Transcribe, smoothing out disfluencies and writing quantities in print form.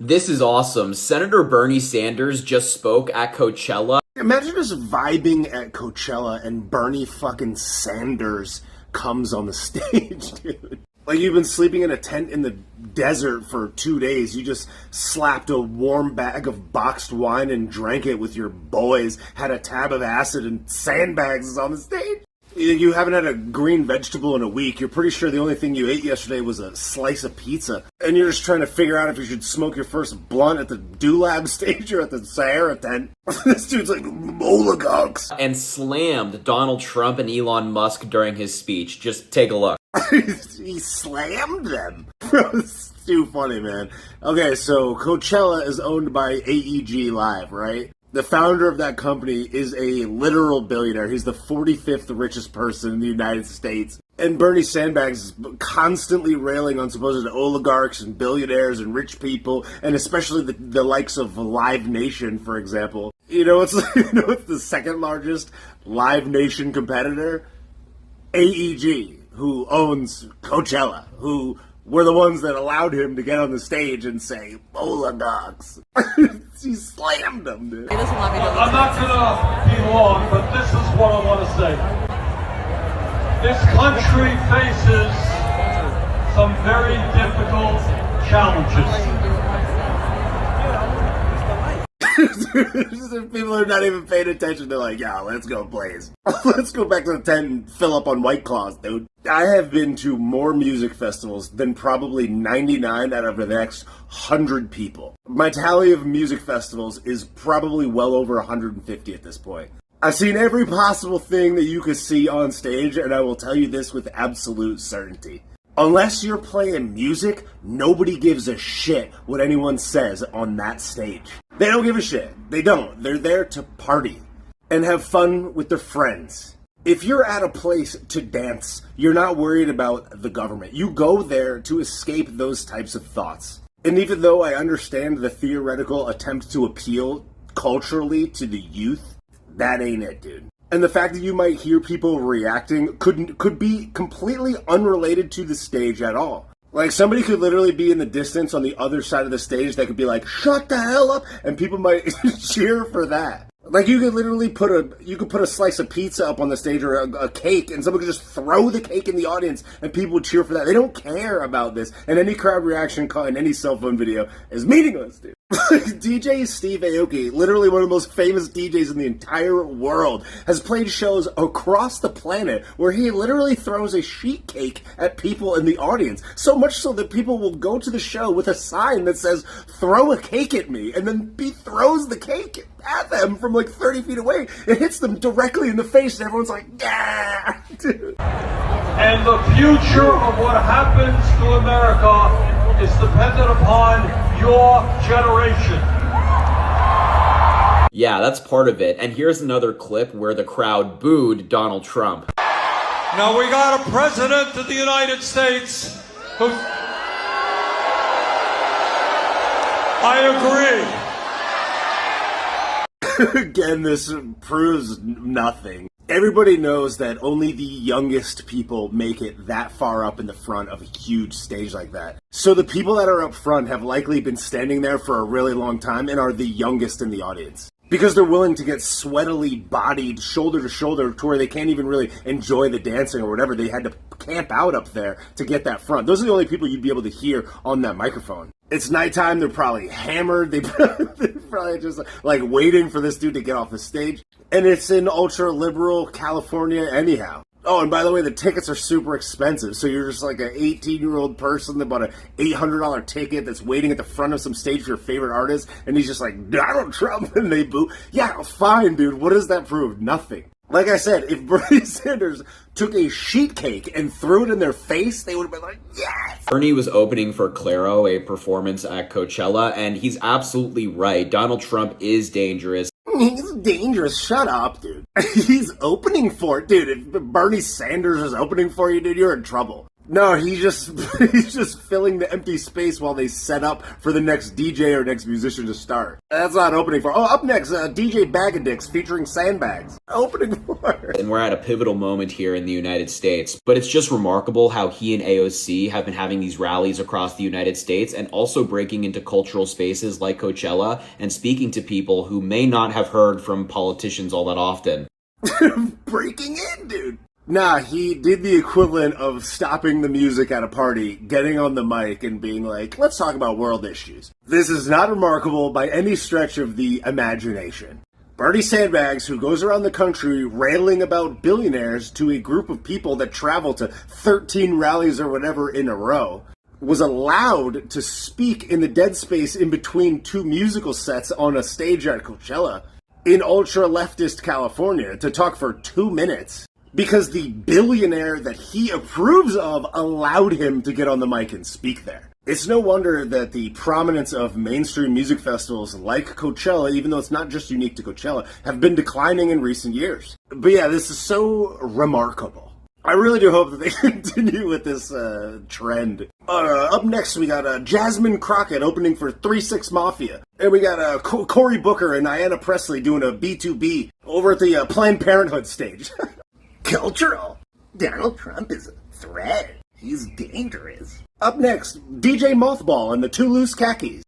This is awesome. Senator Bernie Sanders just spoke at Coachella. Imagine just vibing at Coachella and Bernie fucking Sanders comes on the stage, dude. Like, you've been sleeping in a tent in the desert for 2 days. You just slapped a warm bag of boxed wine and drank it with your boys, had a tab of acid, and Sandbags is on the stage. You haven't had a green vegetable in a week. You're pretty sure the only thing you ate yesterday was a slice of pizza. And you're just trying to figure out if you should smoke your first blunt at the Dulab stage or at the Sahara tent. This dude's like, oligarchs. And slammed Donald Trump and Elon Musk during his speech. Just take a look. He slammed them. It's too funny, man. Okay, so Coachella is owned by AEG Live, right? The founder of that company is a literal billionaire. He's the 45th richest person in the United States. And Bernie Sandbags is constantly railing on supposed oligarchs and billionaires and rich people, and especially the likes of Live Nation, for example. You know what's the second largest Live Nation competitor? AEG, who owns Coachella, who were the ones that allowed him to get on the stage and say, oligarchs. He slammed them, dude. I'm not going to be long, but this is what I want to say. This country faces some very difficult challenges. People are not even paying attention. They're like, yeah, let's go blaze. Let's go back to the tent and fill up on White Claws, dude. I have been to more music festivals than probably 99 out of the next 100 people. My tally of music festivals is probably well over 150 at this point. I've seen every possible thing that you could see on stage, and I will tell you this with absolute certainty. Unless you're playing music, nobody gives a shit what anyone says on that stage. They don't give a shit. They don't. They're there to party and have fun with their friends. If you're at a place to dance, you're not worried about the government. You go there to escape those types of thoughts. And even though I understand the theoretical attempt to appeal culturally to the youth, that ain't it, dude. And the fact that you might hear people reacting could be completely unrelated to the stage at all. Like, somebody could literally be in the distance on the other side of the stage that could be like, shut the hell up, and people might cheer for that. Like, you could literally put a slice of pizza up on the stage or a cake, and someone could just throw the cake in the audience, and people would cheer for that. They don't care about this, and any crowd reaction caught in any cell phone video is meaningless, dude. DJ Steve Aoki, literally one of the most famous DJs in the entire world, has played shows across the planet where he literally throws a sheet cake at people in the audience. So much so that people will go to the show with a sign that says, throw a cake at me, and then he throws the cake at them from like 30 feet away. It hits them directly in the face, and everyone's like, yeah, dude. And the future of what happens to America is dependent upon your generation. Yeah, that's part of it. And here's another clip where the crowd booed Donald Trump. Now we got a president of the United States who... I agree. Again, this proves nothing. Everybody knows that only the youngest people make it that far up in the front of a huge stage like that. So the people that are up front have likely been standing there for a really long time and are the youngest in the audience. Because they're willing to get sweatily bodied shoulder to shoulder to where they can't even really enjoy the dancing or whatever. They had to camp out up there to get that front. Those are the only people you'd be able to hear on that microphone. It's nighttime, they're probably hammered, they're probably just like waiting for this dude to get off the stage. And it's in ultra-liberal California anyhow. Oh, and by the way, the tickets are super expensive, so you're just like an 18-year-old person that bought an $800 ticket that's waiting at the front of some stage for your favorite artist, and he's just like, Donald Trump, and they boo. Yeah, fine, dude, what does that prove? Nothing. Like I said, if Bernie Sanders took a sheet cake and threw it in their face, they would have been like, yes! Bernie was opening for Claro, a performance at Coachella, and he's absolutely right. Donald Trump is dangerous. He's dangerous. Shut up, dude. He's opening for it. Dude, if Bernie Sanders is opening for you, dude, you're in trouble. No, he's just filling the empty space while they set up for the next DJ or next musician to start. That's not opening for. Oh, up next, DJ Bagadix featuring Sandbags. Opening for. And we're at a pivotal moment here in the United States. But it's just remarkable how he and AOC have been having these rallies across the United States and also breaking into cultural spaces like Coachella and speaking to people who may not have heard from politicians all that often. Breaking in, dude. Nah, he did the equivalent of stopping the music at a party, getting on the mic, and being like, let's talk about world issues. This is not remarkable by any stretch of the imagination. Bernie Sandbags, who goes around the country railing about billionaires to a group of people that travel to 13 rallies or whatever in a row, was allowed to speak in the dead space in between two musical sets on a stage at Coachella in ultra-leftist California to talk for 2 minutes. Because the billionaire that he approves of allowed him to get on the mic and speak there. It's no wonder that the prominence of mainstream music festivals like Coachella, even though it's not just unique to Coachella, have been declining in recent years. But yeah, this is so remarkable. I really do hope that they continue with this trend. Up next, we got Jasmine Crockett opening for 3-6 Mafia. And we got Cory Booker and Ayanna Presley doing a B2B over at the Planned Parenthood stage. Cultural. Donald Trump is a threat. He's dangerous. Up next, DJ Mothball and the Two Loose Khakis.